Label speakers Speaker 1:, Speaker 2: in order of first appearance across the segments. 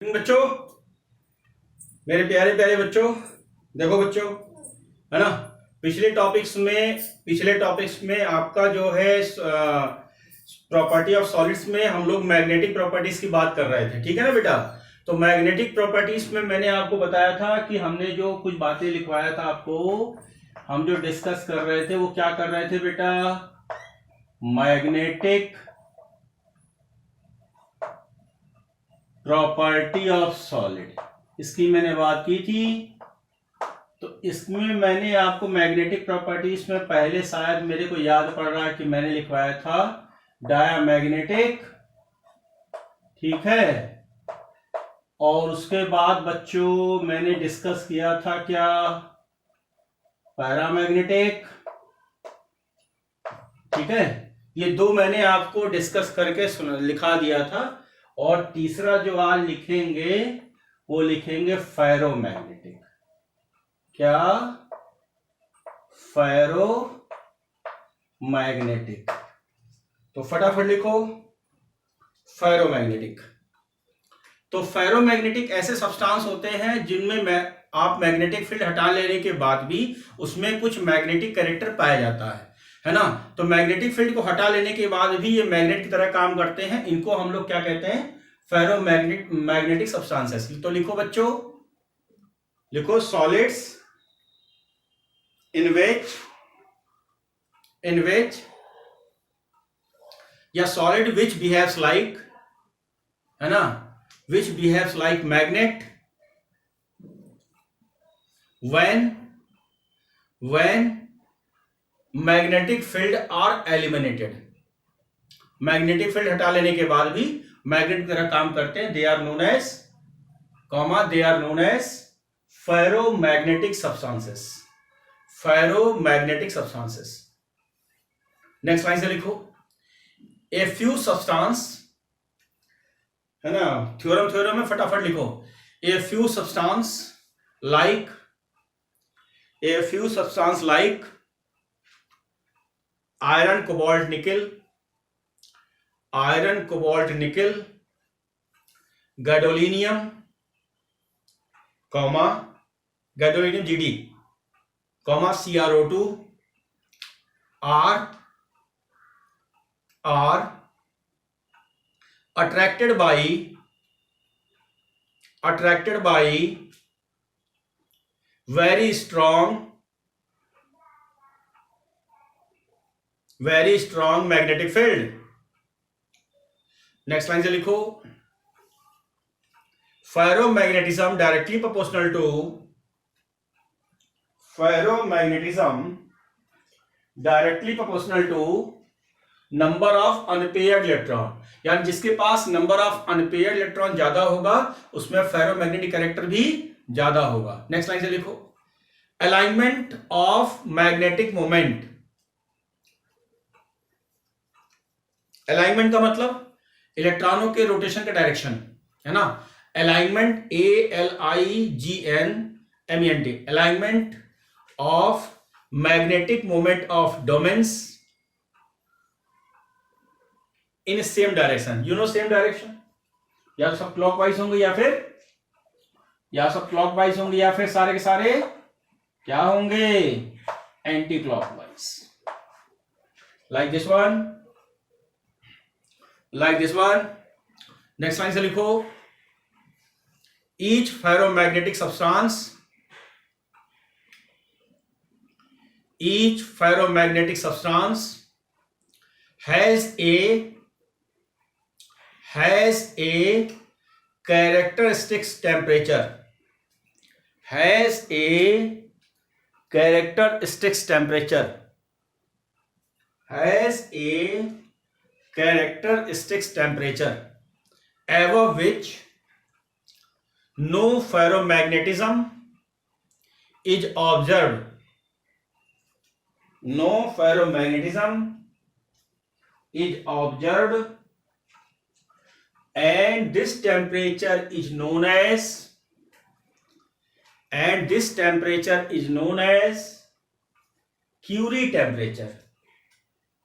Speaker 1: बच्चों, मेरे प्यारे प्यारे बच्चों, देखो बच्चों, है ना। पिछले टॉपिक्स में आपका जो है प्रॉपर्टी ऑफ सॉलिड्स में हम लोग मैग्नेटिक प्रॉपर्टीज की बात कर रहे थे, ठीक है ना बेटा। तो मैग्नेटिक प्रॉपर्टीज में मैंने आपको बताया था कि हमने जो कुछ बातें लिखवाया था आपको, हम जो डिस्कस कर रहे थे वो क्या कर रहे थे बेटा, मैग्नेटिक प्रॉपर्टी ऑफ सॉलिड, इसकी मैंने बात की थी। तो इसमें मैंने आपको मैग्नेटिक प्रॉपर्टीज में पहले शायद मेरे को याद पड़ रहा है कि मैंने लिखवाया था डायामैग्नेटिक, ठीक है। और उसके बाद बच्चों मैंने डिस्कस किया था क्या, पैरामैग्नेटिक, ठीक है। ये दो मैंने आपको डिस्कस करके लिखा दिया था। और तीसरा जो आज लिखेंगे वो लिखेंगे फेरोमैग्नेटिक। क्या? फेरोमैग्नेटिक। तो फटाफट लिखो फेरोमैग्नेटिक। तो फेरोमैग्नेटिक ऐसे सब्सटेंस होते हैं जिनमें आप मैग्नेटिक फील्ड हटा लेने के बाद भी उसमें कुछ मैग्नेटिक कैरेक्टर पाया जाता है ना। तो मैग्नेटिक फील्ड को हटा लेने के बाद भी ये मैग्नेट की तरह काम करते हैं। इनको हम लोग क्या कहते हैं, मैग्नेटिक सब्सटेंसेस। तो लिखो बच्चों, लिखो सॉलिड्स इन विच या सॉलिड विच बिहेव्स लाइक, है ना, which behaves like magnet when magnetic field are eliminated। Magnetic field हटा लेने के बाद भी मैग्नेट की तरह काम करते हैं। They are known as ferromagnetic substances. Ferromagnetic substances. Next line से लिखो, ए फ्यू सब्सटेंस, है ना, थ्योरम में फटाफट लिखो। A few substance like iron cobalt nickel, gadolinium gadolinium GD, CrO2 are attracted by very strong magnetic field। Next line से लिखो, ferromagnetism directly proportional to number of unpaired electron. यानी जिसके पास नंबर ऑफ अनपेयर्ड इलेक्ट्रॉन ज्यादा होगा उसमें ferromagnetic character भी ज्यादा होगा। नेक्स्ट लाइन से लिखो, alignment of magnetic moment. Alignment का मतलब इलेक्ट्रॉनों के रोटेशन का डायरेक्शन, है ना। Alignment ALIGNMENT, alignment of magnetic moment of domains in same direction. You know same direction, या सब क्लॉकवाइज होंगे या फिर सारे के सारे क्या होंगे, anti clockwise. Like this one. Next line से लिखो, each ferromagnetic substance has a characteristic temperature, above which no ferromagnetism is observed, and this temperature is known as Curie temperature।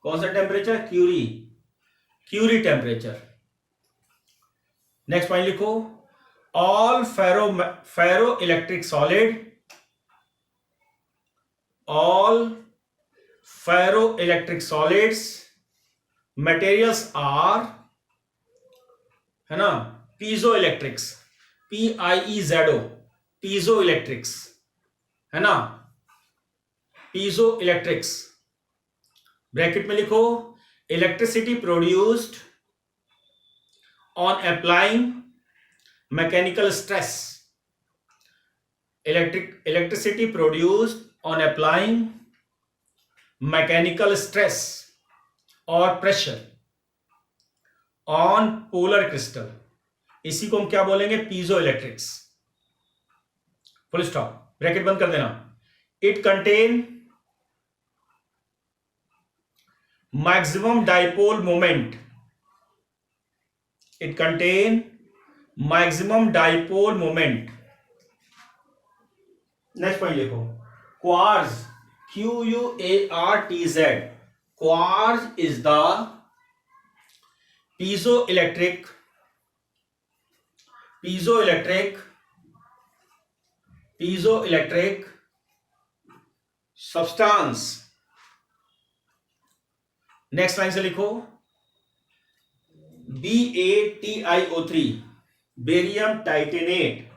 Speaker 1: कौन सा temperature, Curie temperature. Next point लिखो, all ferroelectric solid, all ferroelectric solids materials are, है ना, piezoelectrics, PIEZO, piezoelectrics, है ना, piezoelectrics, bracket में लिखो, electricity produced on applying mechanical stress, electricity produced on applying mechanical stress or pressure on polar crystal, इसी को हम क्या बोलेंगे, piezo electrics, full stop, bracket बंद कर देना. It contain maximum dipole moment, it contain maximum dipole moment. Next point लिखो, quartz, QUARTZ, quartz is the piezoelectric substance. Next line से लिखो, BaTiO3, barium titanate,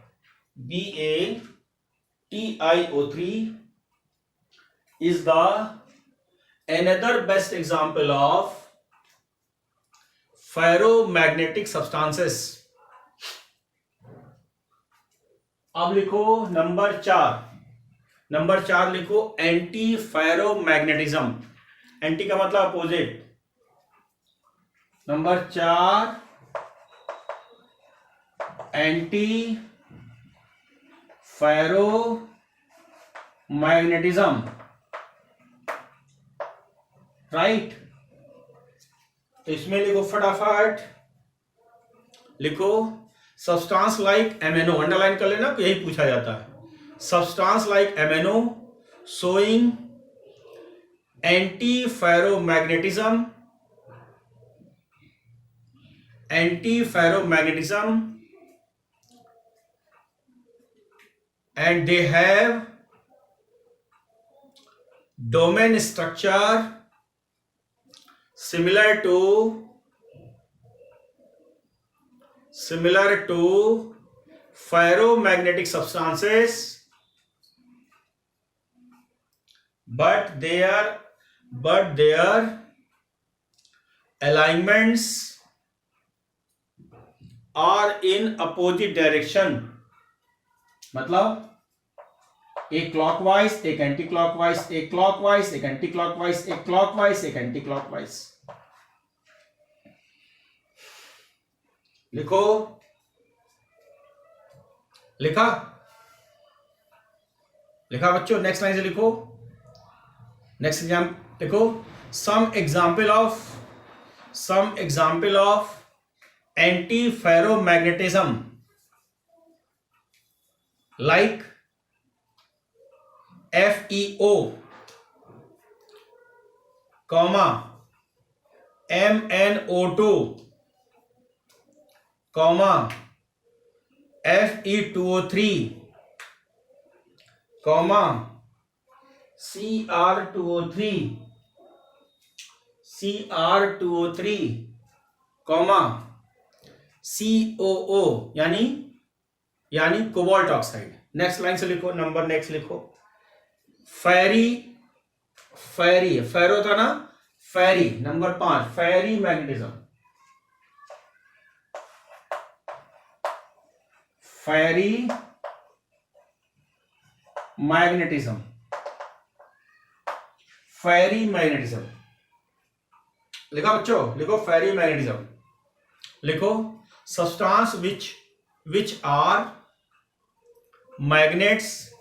Speaker 1: BaTiO3 is the another best example of ferromagnetic substances. अब लिखो number 4 लिखो, anti ferromagnetism. Anti का मतलब opposite. Number 4 anti ferromagnetism, right. तो इसमें लिखो फटाफट, लिखो सब्सटेंस लाइक एमएनओ, अंडरलाइन कर लेना, यही पूछा जाता है. Substance like MNO showing anti ferromagnetism, and they have domain structure similar to ferromagnetic substances, but their alignments are in opposite direction. मतलब एक क्लॉकवाइज, एक एंटी क्लॉकवाइज, एक क्लॉकवाइज, एक एंटी क्लॉकवाइज, एक क्लॉकवाइज, एक एंटी क्लॉकवाइज. लिखो, लिखा बच्चों. नेक्स्ट लाइन से लिखो, नेक्स्ट एग्जाम लिखो, some example of anti ferromagnetism like FeO, MnO2, Fe2O3, Cr2O3, COO यानी कोबाल्ट ऑक्साइड. नेक्स्ट लाइन से लिखो, नंबर नेक्स्ट लिखो, फेरो था ना, फेरी. नंबर 5 फेरी मैग्नेटिज्म, लिखा बच्चों, लिखो फेरी मैग्नेटिज्म. लिखो substance which are magnets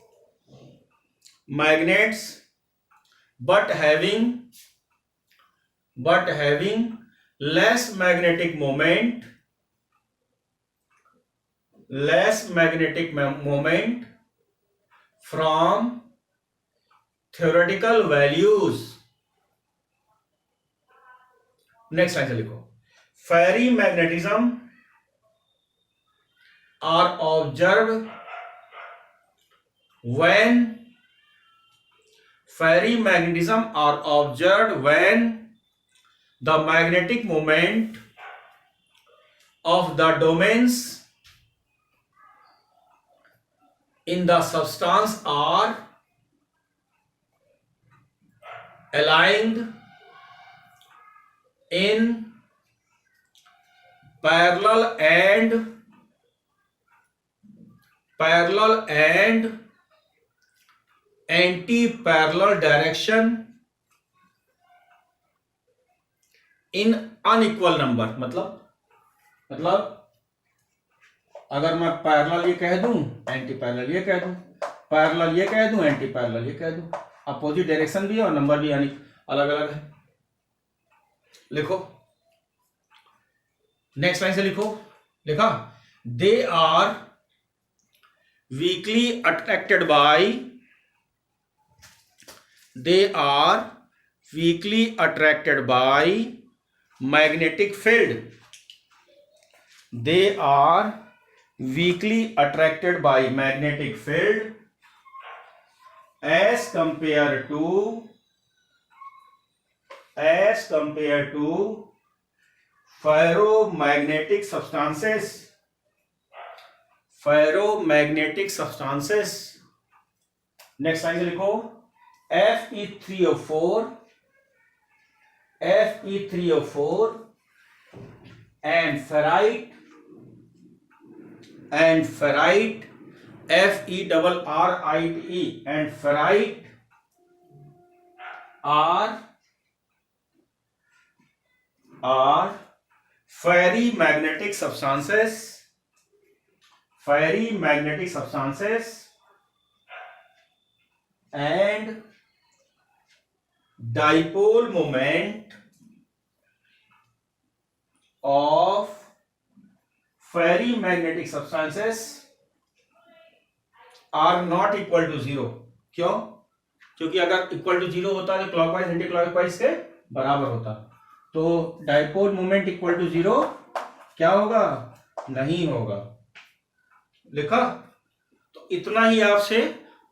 Speaker 1: but having less magnetic moment from theoretical values. Next line से लिखो, फेरी magnetism are observed when ferrimagnetism are observed when the magnetic moment of the domains in the substance are aligned in parallel and anti-parallel direction in unequal number। मतलब अगर मैं parallel ये कह दूं, anti parallel ये कह दूं, पैरेलल ये कह दूं, एंटी पैरेलल ये कह दूं, अपोजिट डायरेक्शन भी है और नंबर भी यानी अलग अलग है। लिखो, नेक्स्ट लाइन से लिखो। लिखा, they are weakly attracted by, they are weakly attracted by magnetic field, they are weakly attracted by magnetic field as compared to ferromagnetic substances। Next line से लिखो, Fe3O4 and ferrite Ferrite and ferrite are ferrimagnetic substances and dipole moment of ferrimagnetic substances are not equal to 0। क्यों? क्योंकि अगर equal to 0 होता तो clockwise anti clockwise के बराबर होता, तो डाइपोल मोमेंट इक्वल टू 0 क्या होगा? नहीं होगा। लिखा? तो इतना ही आपसे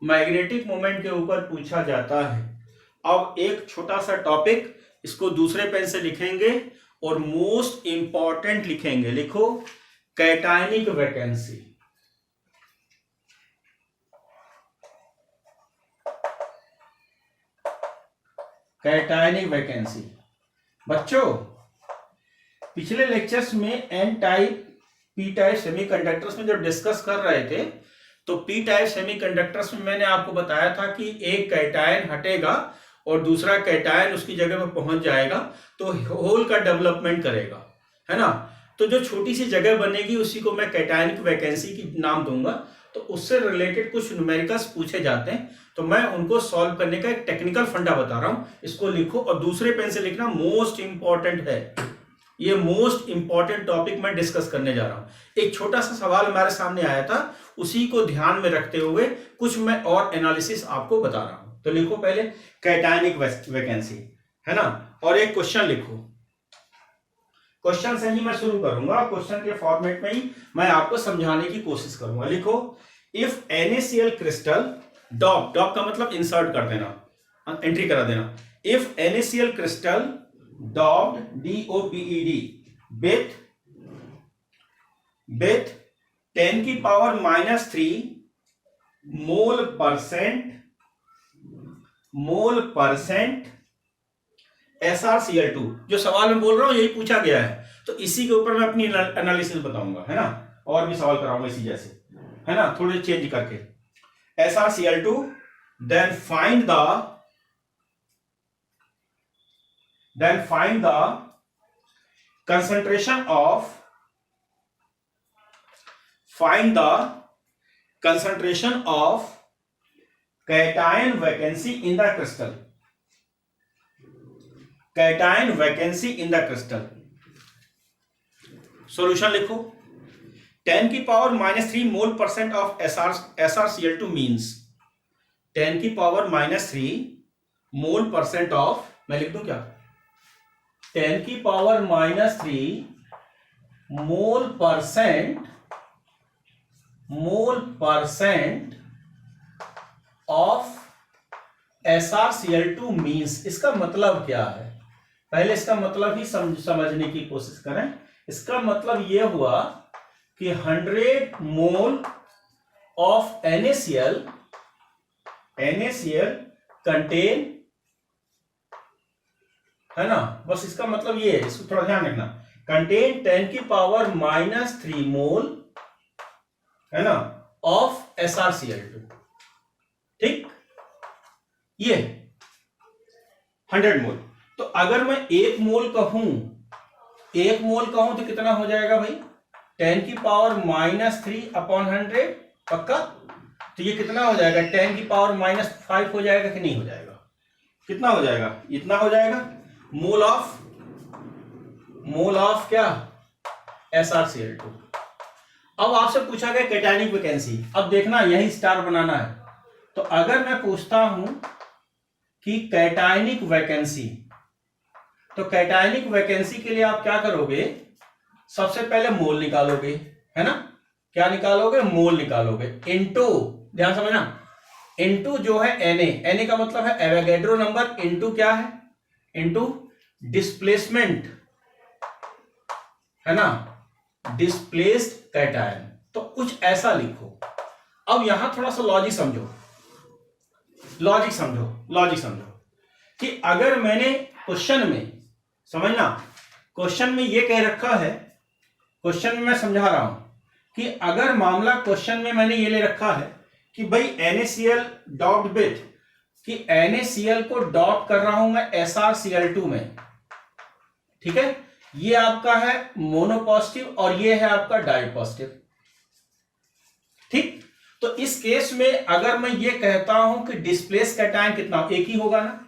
Speaker 1: मैग्नेटिक मोमेंट के ऊपर पूछा जाता है। अब एक छोटा सा टॉपिक, इसको दूसरे पेन से लिखेंगे और मोस्ट इंपॉर्टेंट लिखेंगे। लिखो, कैटायनिक वैकेंसी। कैटायनिक वैकेंसी बच्चों, पिछले लेक्चर्स में N type P type semiconductors में जब डिस्कस कर रहे थे, तो पी टाइप सेमीकंडक्टर्स में मैंने आपको बताया था कि एक कैटायन हटेगा और दूसरा कैटायन उसकी जगह पर पहुंच जाएगा तो होल का डेवलपमेंट करेगा, है ना। तो जो छोटी सी जगह बनेगी उसी को मैं कैटायनिक वैकेंसी की नाम दूंगा। तो उससे रिलेटेड कुछ न्यूमेरिकल्स पूछे जाते हैं, तो मैं उनको सॉल्व करने का एक टेक्निकल फंडा बता रहा हूं। इसको लिखो और दूसरे पेन से लिखना, मोस्ट इंपॉर्टेंट है ये, मोस्ट इंपॉर्टेंट टॉपिक मैं डिस्कस करने जा रहा हूं। एक छोटा सा सवाल हमारे सामने आया था, उसी को ध्यान में रखते हुए कुछ मैं और एनालिसिस आपको बता रहा हूं। तो लिखो पहले कैटायनिक वैकेंसी, है ना, और एक क्वेश्चन लिखो। क्वेश्चन से ही मैं शुरू करूंगा, क्वेश्चन के फॉर्मेट में ही मैं आपको समझाने की कोशिश करूंगा। लिखो, इफ NaCl क्रिस्टल डॉप का मतलब इंसर्ट कर देना, एंट्री करा देना। If NaCl crystal doped DOPED with 10⁻³ mole percent SrCl2, जो सवाल में बोल रहा हूं यही पूछा गया है, तो इसी के ऊपर मैं अपनी एनालिसिस बताऊंगा, है ना, और भी सवाल कराऊंगा इसी जैसे, है ना, थोड़े चेंज करके। SrCl2, then find the concentration of cation vacancy in the crystal। cation vacancy in the crystal। Solution लिखो, 10⁻³ mole percent of SrCl2 means 10⁻³ mole percent of, मैं लिख दूं क्या, 10⁻³ mole percent mole percent of SrCl2 means, इसका मतलब क्या है? पहले इसका मतलब ही समझने की कोशिश करें। इसका मतलब यह हुआ कि 100 मोल ऑफ NaCl कंटेन, है ना, बस इसका मतलब ये है, इसको थोड़ा ध्यान रखना, कंटेन 10⁻³ मोल, है ना, ऑफ SrCl2। ठीक, ये 100 मोल। तो अगर मैं 1 मोल कहूं तो कितना हो जाएगा भाई? 10⁻³ पक्का? तो ये कितना हो जाएगा? 10⁻⁵ हो जाएगा कि नहीं हो जाएगा? कितना हो जाएगा? इतना हो जाएगा। मोल ऑफ क्या? SrCl2। अब आपसे पूछा गया कैटायनिक वैकेंसी। अब देखना, यही स्टार बनाना है। तो अगर मैं पूछता हूं कि कैटायनिक वैकेंसी, तो कैटायनिक वैकेंसी के लिए आप क्या करोगे? सबसे पहले मोल निकालोगे, है ना? क्या निकालोगे? मोल निकालोगे। इनटू, ध्यान समझना, इनटू जो है Na का मतलब है एवोगैड्रो नंबर, इनटू क्या है? इनटू डिस्प्लेसमेंट, है ना, डिस्प्लेस्ड कैटायन। तो कुछ ऐसा लिखो। अब यहां थोड़ा सा लॉजिक समझो कि अगर मैंने क्वेश्चन में, समझना, क्वेश्चन में ये कह रखा है, क्वेश्चन में मैं समझा रहा हूं कि अगर मामला क्वेश्चन में मैंने ये ले रखा है कि भाई NaCl डॉट विथ, कि NaCl को डॉट कर रहा हूं मैं SrCl2 में, ठीक है, ये आपका है मोनोपॉजिटिव और ये है आपका डाइपॉजिटिव। ठीक, तो इस केस में अगर मैं ये कहता हूं कि डिस्प्लेस कैटायन कितना, एक ही होगा ना,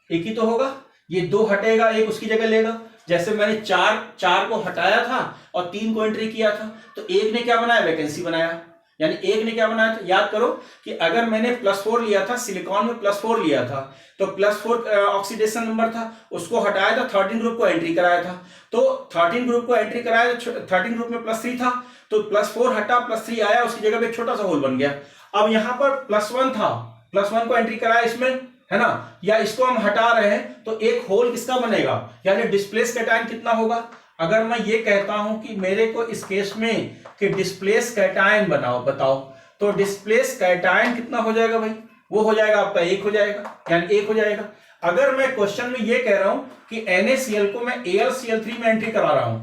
Speaker 1: एक ही तो होगा। ये 2 हटेगा, एक उसकी जगह लेगा। जैसे मैंने 4 को हटाया था और 3 को एंट्री किया था, तो एक ने क्या बनाया? वैकेंसी बनाया। यानी एक ने क्या बनाया? तो याद करो कि अगर मैंने +4 लिया था, सिलिकॉन में +4 लिया था, तो +4 ऑक्सीडेशन नंबर था, उसको हटाया था, 13 ग्रुप को एंट्री कराया था। तो 13 ग्रुप को एंट्री कराया तो 13 ग्रुप में +3 था, तो +4 हटा, +3 आया, उसकी जगह पे एक छोटा सा होल बन गया। अब यहां पर +1 था, +1 को एंट्री कराया इसमें, है ना, या इसको हम हटा रहे हैं, तो एक होल किसका बनेगा? यानी डिस्प्लेस कैटायन कितना होगा? अगर मैं ये कहता हूं कि मेरे को इस केस में कि डिस्प्लेस कैटायन बताओ, तो डिस्प्लेस कैटायन कितना हो जाएगा भाई? वो हो जाएगा आपका 1 हो जाएगा, यानी 1 हो जाएगा। अगर मैं क्वेश्चन में ये कह रहा हूं कि NaCl को मैं AlCl3 में एंट्री करा रहा हूं,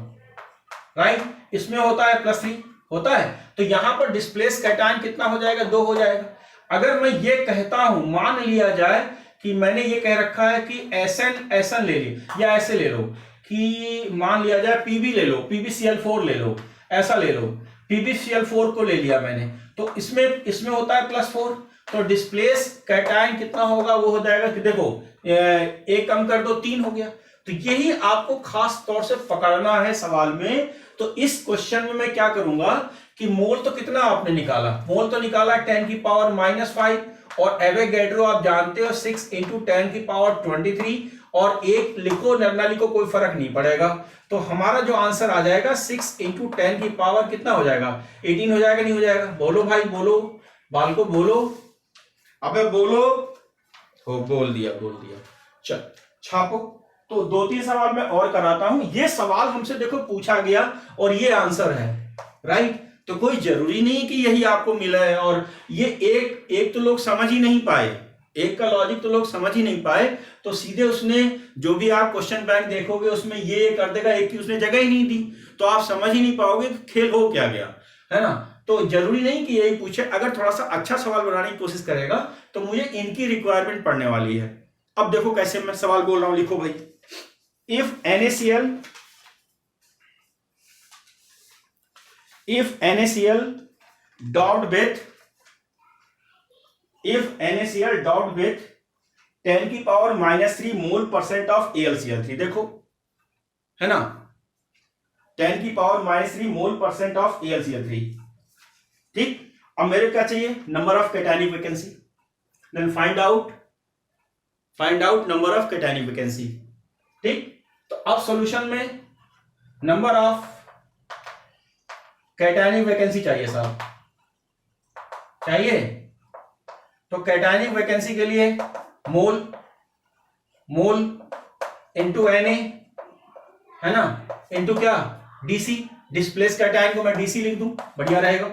Speaker 1: राइट, इसमें होता है +3 होता है, तो यहां पर डिस्प्लेस कैटायन कितना हो जाएगा? 2 हो जाएगा। अगर मैं ये कहता हूं, मान लिया जाए कि मैंने ये कह रखा है कि SN ले ली, या ऐसे ले लो कि मान लिया जाए PB ले लो, PbCl4 ले लो, ऐसा ले लो, PbCl4 को ले लिया मैंने, तो इसमें होता है +4, तो डिस्प्लेस कैटायन कितना होगा? वो हो जाएगा कि देखो, एक कम कर दो, 3 हो गया। तो यही आपको खास तौर से पकड़ना है सवाल में। तो इस क्वेश्चन में मैं क्या करूंगा कि मोल तो कितना आपने निकाला? मोल तो निकाला 10⁻⁵, और एवोगैड्रो आप जानते हो 6 × 10⁻23, और एक लिखो न लिखो कोई फर्क नहीं पड़ेगा। तो हमारा जो आंसर आ जाएगा 6 × 10 की पावर कितना हो जाएगा? 18 हो जाएगा, नहीं हो जाएगा? बोलो भाई, बोलो, बाल को बोलो, अबे बोलो। हो, बोल दिया। चल छापो। तो 2-3 सवाल मैं और कराता हूं। ये सवाल हमसे देखो पूछा गया और ये आंसर है, राइट। तो कोई जरूरी नहीं कि यही आपको मिला है। और ये एक तो लोग समझ ही नहीं पाए, एक का लॉजिक तो लोग समझ ही नहीं पाए, तो सीधे उसने जो भी आप क्वेश्चन बैंक देखोगे उसमें ये कर देगा, एक की उसने जगह ही नहीं दी, तो आप समझ ही नहीं पाओगे खेल हो क्या गया, है ना। तो जरूरी नहीं कि यही पूछे। अगर थोड़ा सा अच्छा सवाल बनाने की कोशिश करेगा तो मुझे इनकी रिक्वायरमेंट पड़ने वाली है। अब देखो कैसे मैं सवाल बोल रहा हूं, लिखो भाई। if NaCl dot with 10⁻³ mole% of AlCl3, देखो, है ना, 10⁻³ मोल% ऑफ AlCl3। ठीक, अब मेरे क्या चाहिए? Number of cationic vacancy. Then find out number of cationic vacancy. ठीक, तो अब सॉल्यूशन में नंबर ऑफ कैटायनिक वैकेंसी चाहिए साहब। चाहिए। तो कैटायनिक वैकेंसी के लिए मोल इंटू Na, है ना, इंटू क्या, डीसी। डिस्प्लेस कैटायन को मैं डीसी लिख दूं, बढ़िया रहेगा,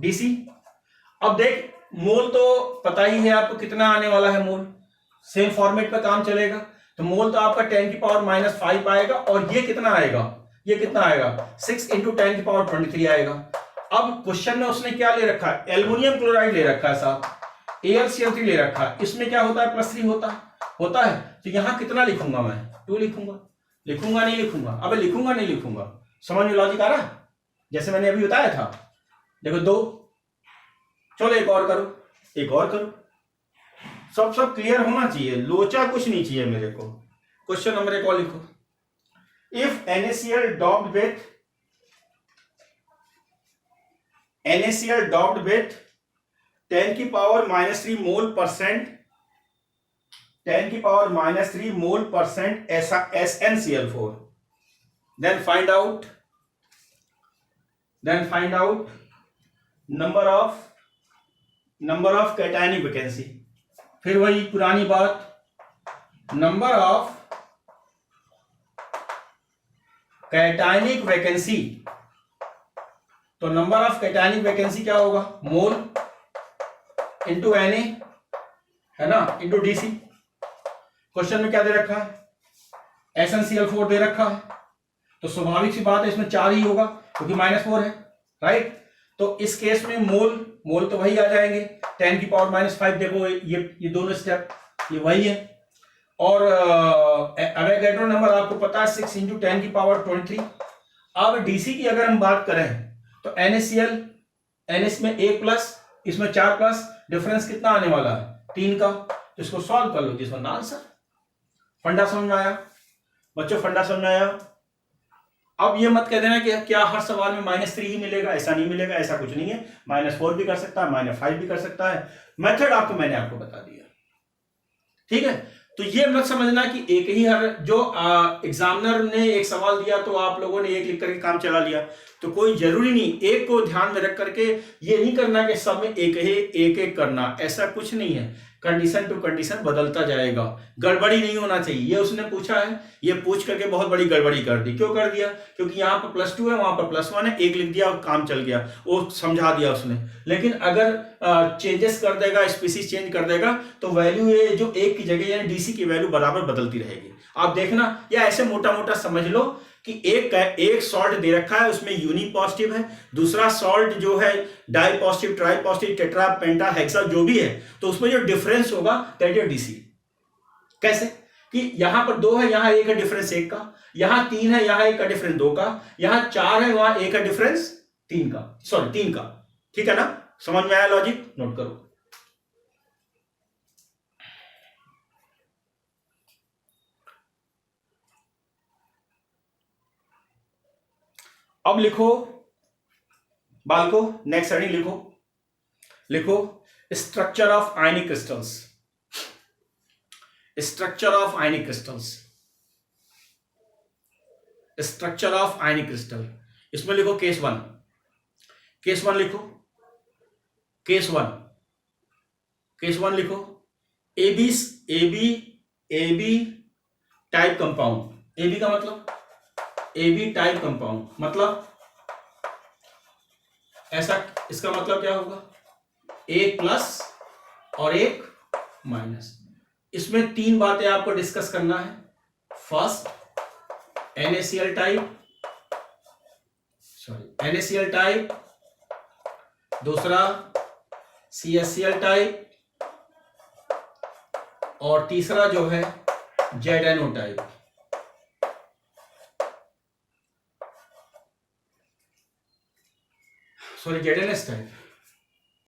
Speaker 1: डीसी। अब देख, मोल तो पता ही है आपको कितना आने वाला है, मोल सेम फॉर्मेट पे काम चलेगा। तो मोल तो आपका 10⁻⁵ आएगा, और ये कितना आएगा, ये कितना आएगा, 6 × 10⁻23 आएगा। अब क्वेश्चन में उसने क्या ले रखा है, एल्युमिनियम क्लोराइड ले रखा है साहब, AlCl3 ले रखा है, इसमें क्या होता है, +3 होता है। तो यहां कितना लिखूंगा मैं, 2 लिखूंगा नहीं लिखूंगा, अबे लिखूंगा नहीं लिखूंगा, समझ में लॉजिक आ रहा, जैसे मैंने अभी बताया था। देखो 2, चलो एक और करो, सब क्लियर होना चाहिए, लोचा कुछ नहीं चाहिए मेरे को। क्वेश्चन नंबर 1 और लिखो, if NaCl doped with 10⁻³ mole % SnCl4, then find out number of cationic vacancy। फिर वही पुरानी बात, नंबर ऑफ कैटायनिक वैकेंसी। तो नंबर ऑफ कैटायनिक वैकेंसी क्या होगा, मोल इंटू Na, है ना, इंटू डीसी। क्वेश्चन में क्या दे रखा है, SnCl4 दे रखा है, तो स्वाभाविक सी बात है इसमें 4 ही होगा, क्योंकि -4 है, राइट। तो इस केस में मोल तो वही आ जाएंगे, 10⁻⁵। देखो ये दोनों स्टेप ये वही है। और एवोगैड्रो नंबर आपको पता है 6 × 10⁻23। अब डीसी की अगर हम बात करें तो NaCl, NH में 1+, इसमें 4+, डिफरेंस कितना आने वाला है, 3 का। तो इसको सॉल्व कर लो, दिस वन आंसर। फंडा समझ में आया बच्चों, फंडा समझ में आया। अब ये मत कह देना कि क्या हर सवाल में -3 ही मिलेगा, ऐसा नहीं मिलेगा, ऐसा कुछ नहीं है। -4 भी कर सकता है, -5 भी कर सकता है। मेथड मैंने आपको बता दिया, ठीक है। तो ये मत समझना कि एक ही हर जो एग्जामिनर ने एक सवाल दिया तो आप लोगों ने एक लिख करके काम चला लिया, तो कोई जरूरी नहीं। एक को ध्यान में रख करके ये नहीं करना कि सब में एक करना, ऐसा कुछ नहीं है। कंडीशन टू कंडीशन बदलता जाएगा, गड़बड़ी नहीं होना चाहिए। ये उसने पूछा है, ये पूछ करके बहुत बड़ी गड़बड़ी कर दी। क्यों कर दिया, क्योंकि यहाँ पर +2 है, वहां पर +1 है, एक लिख दिया और काम चल गया, वो समझा दिया उसने। लेकिन अगर चेंजेस कर देगा, स्पीसीज चेंज कर देगा, तो वैल्यू ये जो एक की जगह यानी डीसी की वैल्यू बराबर बदलती रहेगी। आप देखना, या ऐसे मोटा मोटा समझ लो कि एक सॉल्ट दे रखा है, उसमें यूनी पॉजिटिव है, दूसरा सॉल्ट जो है di positive, tri positive, tetra, penta, hexa जो भी है, तो उसमें जो डिफरेंस होगा दैट इज डीसी। कैसे कि यहां पर 2 है, यहां 1 है, डिफरेंस 1 का, यहां 3 है, यहां 1 का डिफरेंस 2 का, यहां 4 है, वहां 1 का डिफरेंस 3 का, सॉरी 3 का। ठीक है ना, समझ में आया लॉजिक, नोट करो। अब लिखो बालको, नेक्स्ट हेडिंग लिखो structure of ionic crystals. Structure of ionic crystals, structure of ionic crystal. इसमें लिखो केस वन लिखो, केस वन लिखो, एबी टाइप कंपाउंड। एबी का मतलब, एबी टाइप कंपाउंड मतलब ऐसा, इसका मतलब क्या होगा, 1+ और 1-। इसमें 3 बातें आपको डिस्कस करना है। फर्स्ट NaCl टाइप, दूसरा CaCl टाइप, और तीसरा जो है ZnO type. Sorry ZnS type.